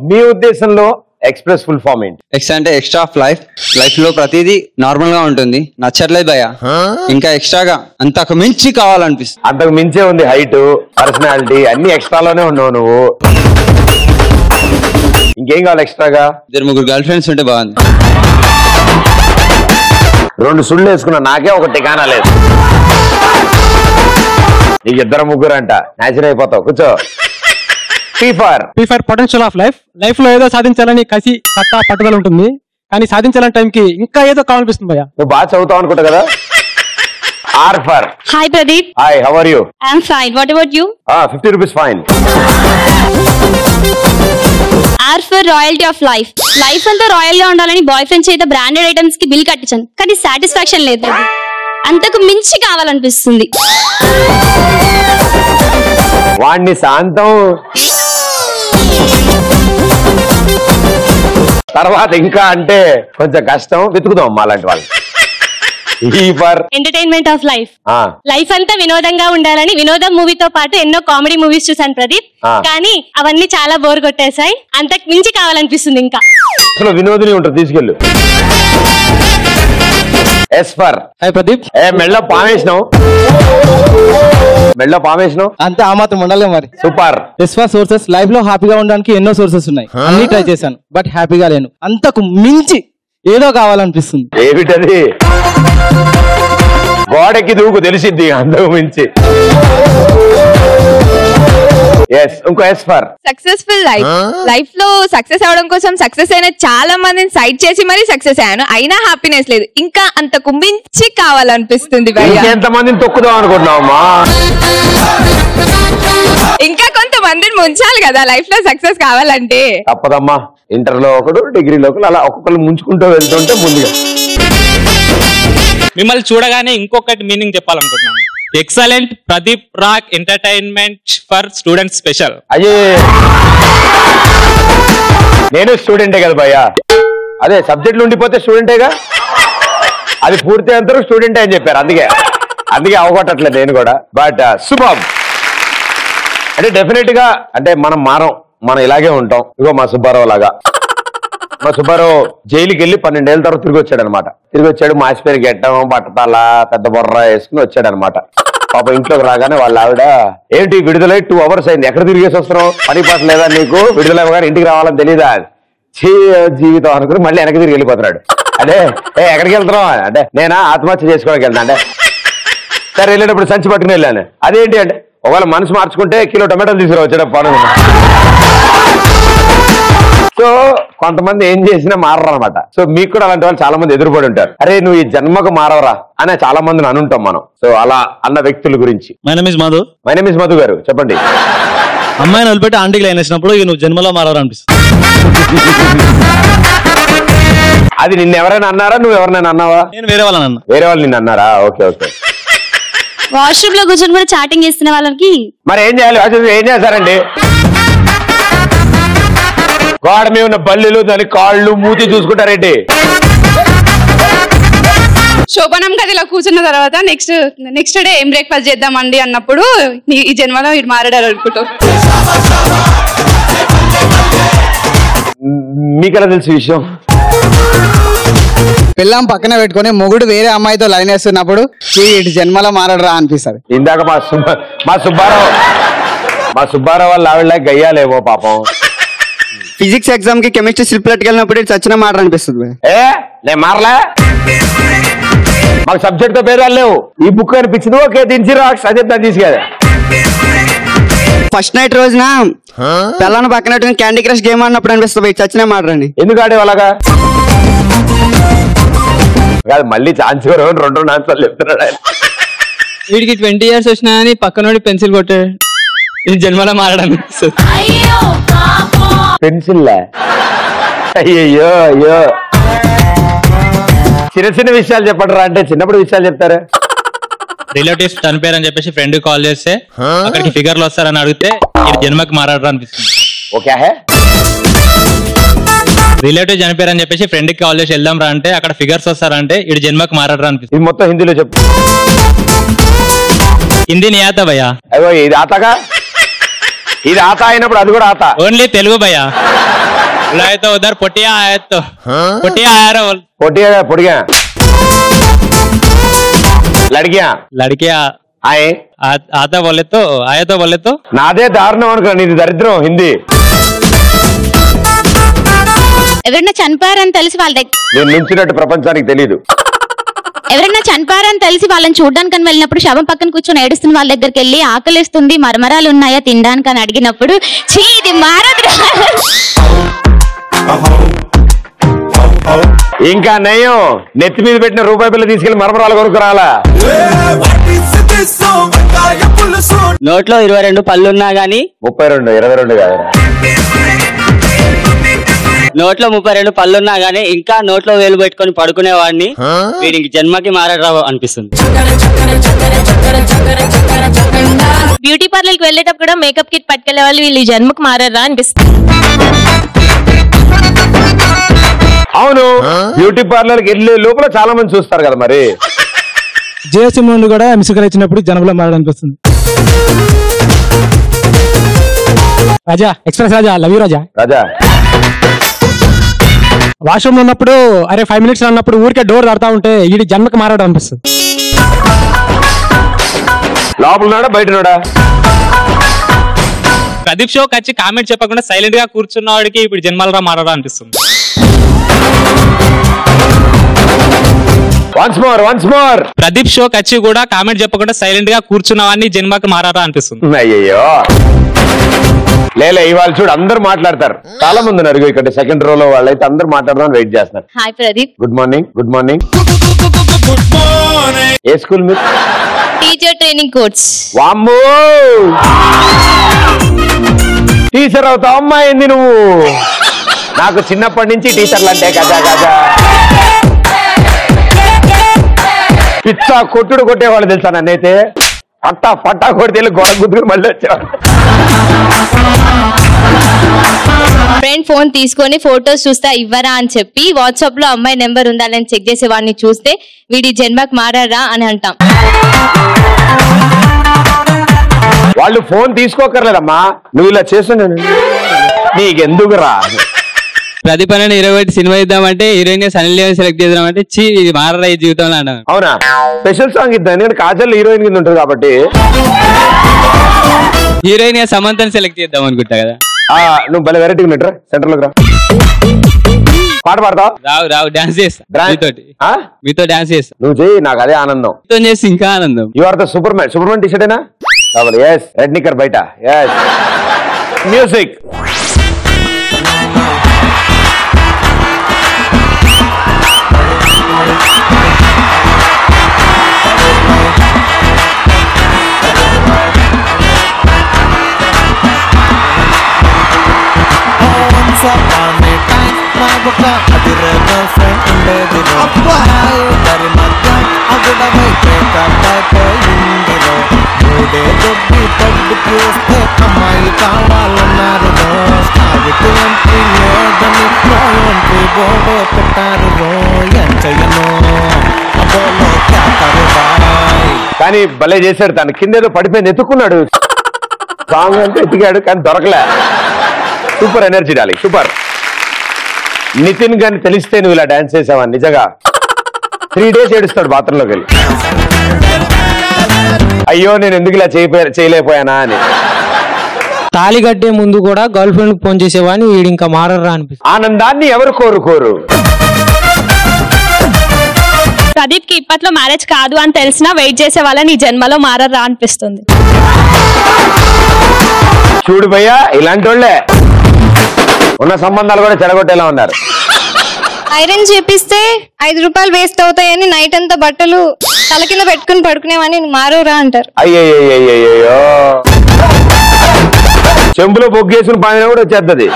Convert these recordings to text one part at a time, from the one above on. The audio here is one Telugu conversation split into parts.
మీ ఉద్దేశంలో ఎక్స్ప్రెస్ ఫుల్ ఫామ్ ఏంటి? ఎక్స్ అంటే ఎక్స్ట్రా ఆఫ్ లైఫ్. లైఫ్ లో ప్రతిదీ నార్మల్ గా ఉంటుంది, నచ్చట్లేదు భయ్యా. ఇంకా ఎక్స్ట్రాగా అంతకు మించి కావాలనిపిస్తుంది. అంతకు మించే ఉంది హైట్, పర్సనాలిటీ అన్ని ఎక్స్ట్రాలోనే ఉన్నావు నువ్వు. ఇంకేం కావాలి ఎక్స్ట్రాగా? 2-3 గర్ల్ ఫ్రెండ్స్ ఉంటే బాగుంది. 2 సుళ్ళు వేసుకున్నా, నాకే ఒక టికానా లేదు. నీకు 2-3 అంట, న్యాచురల్ అయిపోతావు. కూర్చో. P4 potential of life. Life లో ఏదో సాధించాలని కసి సత్తా పట్టుదల ఉంటుంది, కానీ సాధించాలని టైంకి ఇంకా ఏదో కావాలనిపిస్తుంది భయ్యా. నువ్వు బాగా చదువుతావు అనుకుంటా కదా. R for Hi Pradeep. Hi, how are you? I'm fine. What about you? 50 rupees fine. R for royalty of life. Life అంతా రాయల్ గా ఉండాలని బాయ్ ఫ్రెండ్ చేత బ్రాండెడ్ ఐటమ్స్ కి బిల్ కట్టించాను, కానీ సాటిస్ఫాక్షన్ లేదు. అంతకు మించి కావాలనిపిస్తుంది. వాడిని శాంతం తర్వాత ఇంకా అంటే కొంచెం కష్టం, వెతుకుదాం మాలాంటి వాళ్ళు. Entertainment of life. లైఫ్ అంతా వినోదంగా ఉండాలని వినోదం మూవీతో పాటు ఎన్నో కామెడీ మూవీస్ చూసాను ప్రదీప్, కానీ అవన్నీ చాలా బోర్ కొట్టేశాయి. అంతకు మించి కావాలనిపిస్తుంది. ఇంకా వినోదిని ఉంటుంది, తీసుకెళ్ళు. S for Hi Pradeep. మెళ్ళ పామేసినావు, మెళ్ళ పామేసినావు అంతే, ఆ మాత్రం ఉండాలి మరి. Super. S for sources. Life లో హ్యాపీగా ఉండడానికి ఎన్నో సోర్సెస్ ఉన్నాయి, అన్ని ట్రై చేశాను, బట్ హ్యాపీగా లేను. అంతకు మించి ఏదో కావాలనిపిస్తుంది. ఏమిటది? గోడకి దూకు తెలిసిద్ది, అంతకు మించి. ఇంకో S for successful life. Life లో సక్సెస్ అవడం కోసం సక్సెస్ అయిన చాలా మందిని సైడ్ చేసి మరీ సక్సెస్ అయ్యాను, అయినా హ్యాపీనెస్ లేదు. ఇంకా అంతకు మించి కావాలనిపిస్తుంది. ఎంతమందిని తొక్కుదాం అనుకుంటున్నావమ్మా? ఇంకా కొంతమందిని ముంచాలి కదా లైఫ్ లో సక్సెస్ కావాలంటే. తప్పదమ్మా. ఇంటర్లో ఒకడు, డిగ్రీలో ఒకడు, అలా ఒక్కొక్కరు ముంచుకుంటూ వెళ్తుంటే ముందుగా. మిమ్మల్ని చూడగానే ఇంకొకటి మీనింగ్ చెప్పాలనుకుంటున్నాను. Excellent Pradeep rock entertainment for students special. అయ్యే, నేను స్టూడెంటే కదా భయ్యా. అదే సబ్జెక్టులు ఉండిపోతే స్టూడెంటేగా, అది పూర్తి అంతరం స్టూడెంటే అని చెప్పారు. అందుకే అవగొట్టట్లేదు నేను కూడా. బట్ శుభం. అంటే డెఫినెట్ గా అంటే మనం ఇలాగే ఉంటాం. ఇగో మా సుబ్బారావు లాగా. మా సుబ్బారావు జైలుకి వెళ్ళి 12 ఏళ్ళ తర్వాత తిరిగి వచ్చాడు. మాసిపేరు గెట్టం, బట్టతల, పెద్ద బొర్ర వేసుకుని వచ్చాడు అనమాట. పాప ఇంట్లోకి రాగానే వాళ్ళ ఆవిడ, ఏంటి విడుదలై 2 hours అయింది, ఎక్కడ తిరిగేసి వస్తున్నావు? పని పాట లేదా నీకు? విడుదల కానీ ఇంటికి రావాలని తెలీదా? జీవితం అనుకుని మళ్ళీ వెనక్కి తిరిగి వెళ్ళిపోతున్నాడు. అదే ఎక్కడికి వెళ్తున్నావు అంటే, నేనా ఆత్మహత్య చేసుకోవడానికి వెళ్తాను అంటే, సరే వెళ్ళేటప్పుడు సంచి పట్టుకుని వెళ్ళాను. అదేంటి అంటే, ఒకవేళ మనసు మార్చుకుంటే కిలో టమాటాలు తీసుకురావచ్చాడు పను. సో కొంతమంది ఏం చేసినా మారరు అనమాట. సో మీకు కూడా అలాంటి వాళ్ళు చాలా మంది ఎదురుపడి ఉంటారు. అరే నువ్వు ఈ జన్మకు మారవరా అనే చాలా మందిని అనుంటాం మనం. సో అలా అన్న వ్యక్తుల గురించి. మై నేమ్ ఇస్ మధు గారు చెప్పండి. అమ్మాయిని వదిలిపెట్టి ఆంటీకి లైన్ వేసినప్పుడు నువ్వు జన్మలో మారవరా అనిపిస్తుంది. అది నిన్న ఎవరైనా అన్నారా? నువ్వు ఎవరైనా అన్నావా? నేను వేరే వాళ్ళని వేరే వాళ్ళు నిన్ను అన్నారా? ఓకే. వాష్రూమ్ లో కూర్చొని కూడా చాటింగ్ చేస్తున్న వాళ్ళకి మరి ఏం చేయాలి? ఏం చేస్తారండి? గోడ మీద ఉన్న బల్లులు, దాని కాళ్ళు, మూతి చూసుకుంటారేంటి? శోభనం గదిలో కూర్చున్న తర్వాత నెక్స్ట్ డే ఏం బ్రేక్ఫాస్ట్ చేద్దామండి అన్నప్పుడు ఈ జన్మలో ఇది మారాడు అనుకుంటావు. మీకెలా తెలుసు విషయం? పిల్లం పక్కన పెట్టుకుని మొగుడు వేరే అమ్మాయితో లైన్ వేస్తున్నప్పుడు ఇటు జన్మలో మారడరా అనిపిస్తుంది. ఇందాక మా సుబ్బారావు వాళ్ళ ఆవిడ గయ్యాలేమో పాపం. ఫిజిక్స్ ఎగ్జామ్ కి కెమిస్ట్రీ స్లిప్ లెట్టుకెళ్ళినప్పుడు ఇటు చచ్చిన మాట అనిపిస్తుంది. నేను మారలే, మాకు సబ్జెక్ట్ తో పేదాలు లేవు. ఈ బుక్ అనిపించింది, ఓకే దించి రాక్స్ అదే తీసుకెళ్ళా. ఫస్ట్ నైట్ రోజున పిల్లని పక్కన పెట్టుకుని క్యాండీ క్రష్ గేమ్ ఆడినప్పుడు అనిపిస్తుంది చచ్చిన మాట రండి. ఎందుకు ఆడేవు అలాగా? కాదు మళ్ళీ ఛాన్స్ 2 ఆన్సర్లు చెప్తున్నాడు ఆయన. వీడికి 20 years వచ్చినా అని పక్కనోడి పెన్సిల్ కొట్టాడు, ఇది జన్మలో మారడం. పెన్సిల్ అయ్యో చిన్న విషయాలు చెప్పడరా అంటే చిన్నప్పుడు విషయాలు చెప్తారా? రిలేటివ్స్ చనిపోయారని చెప్పేసి ఫ్రెండ్ కాల్ చేస్తే అక్కడికి ఫిగర్లు వస్తారని అడిగితే ఇది జన్మకి మారడరా అనిపిస్తుంది. ఓకే. రిలేటివ్ చనిపోయారని చెప్పేసి ఫ్రెండ్ కి కాల్ చేసి వెళ్దాం రా అంటే అక్కడ ఫిగర్స్ వస్తారంటే ఇది జన్మకి మారడరా అనిపిస్తుంది. ఇది మొత్తం హిందీలో చెప్పు. హిందీ నీ ఆతా భయ్యా? అయ్యో ఇది ఆతాగా ఇది ఆత అయినప్పుడు అది కూడా ఆత. ఓన్లీ తెలుగు భయ్యా. तो उधर पोटिया आया तो पोटिया आया रहा पोटिया पोटिया लड़कियां लड़कियां आए आता बोले तो आए तो बोले तो నాదే దారుణం అనుకో, నీది దరిద్రం. హిందీ ఎవరైనా చనిపోయారని తెలిసి వాళ్ళ దగ్గర నేను నుంచినట్టు ప్రపంచానికి తెలియదు. ఎవరైనా చనిపోయారని తెలిసి వాళ్ళని చూడడానికి వెళ్ళినప్పుడు శవం పక్కన కూర్చొని ఏడుస్తున్న వాళ్ళ దగ్గరికి వెళ్ళి ఆకలిస్తుంది మరమరాలు ఉన్నాయా తినడానికి అని అడిగినప్పుడు ఛీ ఇది మారదురా. ఇంకా నయం నెత్తి మీద పెట్టిన రూపాయి బిల్ల తీసుకెళ్లి మరమరాలు కొనుక్కురాలా. నోట్లో 22 పళ్ళున్నా గానీ 32 22 కాదు. నోట్లో 32 పళ్ళున్నా గానీ ఇంకా నోట్లో వేలు పెట్టుకొని పడుకునేవాడిని వీడికి జన్మకి మారరావు అనిపిస్తుంది. బ్యూటీ పార్లర్ కి వెళ్ళేటప్పుడు కూడా మేకప్ కిట్ పట్టుకెళ్లే వాళ్ళు వీళ్ళు ఈ జన్మకు మారరా అనిపిస్తుంది. అవును, బ్యూటీ పార్లర్ కి వెళ్ళే లోపల చాలా మంది చూస్తారు కదా. మరి జిఎస్ఎం నుండి కూడా మిసుకలు ఇచ్చినప్పుడు జనంలో మారడానిపిస్తుంది. Raja express Raja love you Raja. Raja washroom లో ఉన్నప్పుడు అరే 5 minutes అన్నప్పుడు ఊరికే డోర్ తడతా ఉంటే ఈ జన్మకి మారడం అనిపిస్తుంది. లోపల ఉన్నాడా బయట ఉన్నాడా? ప్రదీప్ షోకి వచ్చి కామెంట్ చెప్పకుండా సైలెంట్ గా కూర్చున్న వాడికి ఇప్పుడు జన్మలరా మారరా అనిపిస్తుంది. వన్స్ మోర్ ప్రదీప్ షోకి వచ్చి కూడా కామెంట్ చెప్పకుండా సైలెంట్ గా కూర్చున్న వాడిని జన్మకి మారరా అనిపిస్తుంది. అయ్యయ్యో లేలే, ఇవాళ చూడు అందరు మాట్లాడతారు. చాలా మంది ఉన్నారు ఇక్కడ సెకండ్ రోలో వాళ్ళైతే అందరు మాట్లాడదామని వెయిట్ చేస్తున్నారు. Hi Pradeep. Good morning. Good morning. ఏ స్కూల్ మీరు? Teacher training course. వామ్మో టీచర్ అవుతావు అమ్మా. ఏంది నువ్వు? నాకు చిన్నప్పటి నుంచి టీచర్లు అంటే గజా గజా పిచ్చా కొట్టుడు కొట్టేవాళ్ళు తెలుసా. నన్నైతే పట్టా పట్టా కొడితే గొడవ గుద్దుకుని మళ్ళీ వచ్చేవాళ్ళు. ఫ్రెండ్ ఫోన్ తీసుకొని ఫోటోస్ చూస్తా ఇవ్వరా అని చెప్పి వాట్సాప్ లో అమ్మాయి నెంబర్ ఉందా అని చెక్ చేసే వాడిని చూస్తే వీడి జన్మకు మారరా అని అంటాం. వాళ్ళు ఫోన్ తీసుకోకర్లేదమ్మా, నువ్వు ఇలా చేస్తున్నాను నీకెందుకు రా. ప్రదీప్ అనే 20 సినిమా ఇద్దామంటే హీరోయిన్ సన్నీ లియోన్ సెలెక్ట్ చేద్దామంటే చీ ఇది మారరా ఈ జీవితంలో అన్నాను. అవునా? స్పెషల్ సాంగ్ ఇద్దాం, ఎందుకంటే కాజల్ హీరోయిన్ కింద ఉంటుంది కాబట్టి. హీరోయిన్ సమంతని సెలెక్ట్ చేద్దాం అనుకుంటా కదా. నువ్వు భలే వెరైటీగా ఉన్నట్రా. సెంటర్ లోకి రా, పాట పాడతావు? రావు రావు డాన్స్ చేస్తా మీతో డాన్స్ చేస్తా. నువ్వు చెయ్యి, నాకు అదే ఆనందం. మీతో చేసి ఇంకా ఆనందం. You are the Superman T షర్టేనా? ఎస్, రెడ్ నిక్కర్ బయట. Yes, music. కానీ భలే చేశాడు. తన కింద ఏదో పడిపోయింది, ఎత్తుకున్నాడు. సాంగ్ అంటే ఎత్తికాడు కానీ దొరకలే. సూపర్ ఎనర్జీ డాలి, సూపర్. నితిన్ గాని తెలిస్తే నువ్వు ఇలా డాన్స్ చేసావా నిజంగా 3 days ఏడుస్తాడు బాత్రూంలోకి వెళ్ళి. అయ్యో నేను ఎందుకు ఇలా చేయలేకపోయానా అని. తాళి కట్టే ముందు కూడా గర్ల్ ఫ్రెండ్ ఫోన్ చేసేవాడిని వీడు ఇంకా మారరా అనిపిస్తుంది. ఆనందాన్ని ఎవరు కోరుకోరు. ప్రదీప్ కి ఇప్పట్లో మ్యారేజ్ కాదు అని తెలిసినా వెయిట్ చేసే వాళ్ళని ఈ జన్మలో మారరా అనిపిస్తుంది. చూడు భయ్యా, ఇలాంటి వాళ్ళే ఉన్న సంబంధాలు కూడా చెడగొట్టేలా ఉన్నారు. ఐరన్ చేపిస్తే 5 రూపాయలు వేస్ట్ అవుతాయని నైట్ అంతా బట్టలు తల కింద పెట్టుకుని పడుకునేవని మారవురా అంటారు. అయ్యయ్యో చెంబులో బొగ్గేసుకుని పైన కూడా వచ్చేస్తుంది.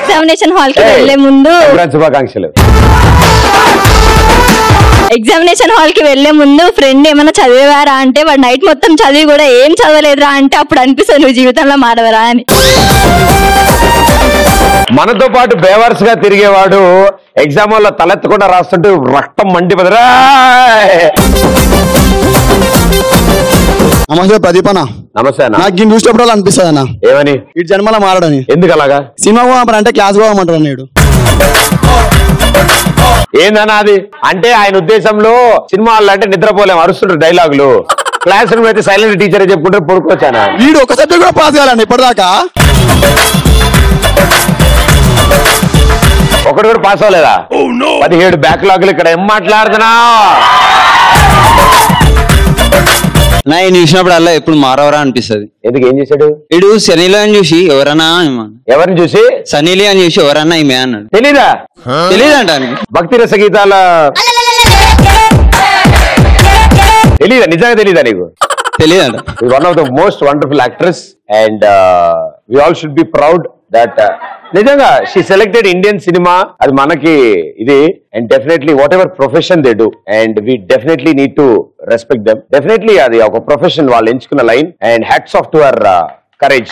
ఎగ్జామినేషన్ హాల్ కి వెళ్లే ముందు శుభాకాంక్షలు. ఎగ్జామినేషన్ హాల్ కి వెళ్లే ముందు ఫ్రెండ్ ఏమైనా చదివేవారా అంటే వాడు నైట్ మొత్తం చదివి కూడా ఏం చదవలేదురా అంటే అప్పుడు అనిపిస్తుంది నువ్వు జీవితంలో మారవరా అని. మనతో పాటు బేవర్స్ గా తిరిగేవాడు ఎగ్జామ్ వల్ల తలెత్తకుండా రాస్తుంటే రక్తం మండిపోదరా. నమస్తే ప్రదీప్ అన్న. నమస్తే అన్న. నాకు దీన్ని చూసినప్పుడు అనిపిస్తుంది అన్న, ఏమని? ఈ జన్మలో మారడని. ఎందుకు అలాగా? సినిమా పోదాం అంటే క్లాస్ పోదామంటారు అన్నాడు. ఏందన్నా అది? అంటే ఆయన ఉద్దేశంలో సినిమా అంటే నిద్రపోలేము, అరుస్తుంటారు డైలాగులు. క్లాస్ రూమ్ అయితే సైలెంట్ టీచర్ చెప్పుకుంటే పడుకోవచ్చానా? వీడు ఒక సబ్జెక్ట్ కూడా పాస్ కావాలండి ఇప్పటిదాకా. ఒకటి కూడా పాస్ అవ్వలేదా? 17 బ్యాక్లాగులు. ఇక్కడ ఏం మాట్లాడుతున్నా? నా ఈయన చూసినప్పుడు అలా ఎప్పుడు మారవరా అనిపిస్తుంది. ఎందుకు? ఏం చేశాడు వీడు సనీలో అని చూసి ఎవరన్నా ఎవరిని చూసి? సనీలి అని చూసి ఎవరన్నా ఈమె అన్నాడు. తెలీదా? తెలీదంట. భక్తి రస గీతాల తెలీదా? నిజంగా తెలీదా నీకు? తెలీదంట. One of the most wonderful actress and we all should be proud that నిజంగా షీ సెలెక్టెడ్ ఇండియన్ సినిమా. అది మనకి ఇది. And definitely whatever profession they do and we definitely need to respect them. Definitely అది ఒక ప్రొఫెషన్ వాళ్ళు ఎంచుకున్న line. And hats off to our courage.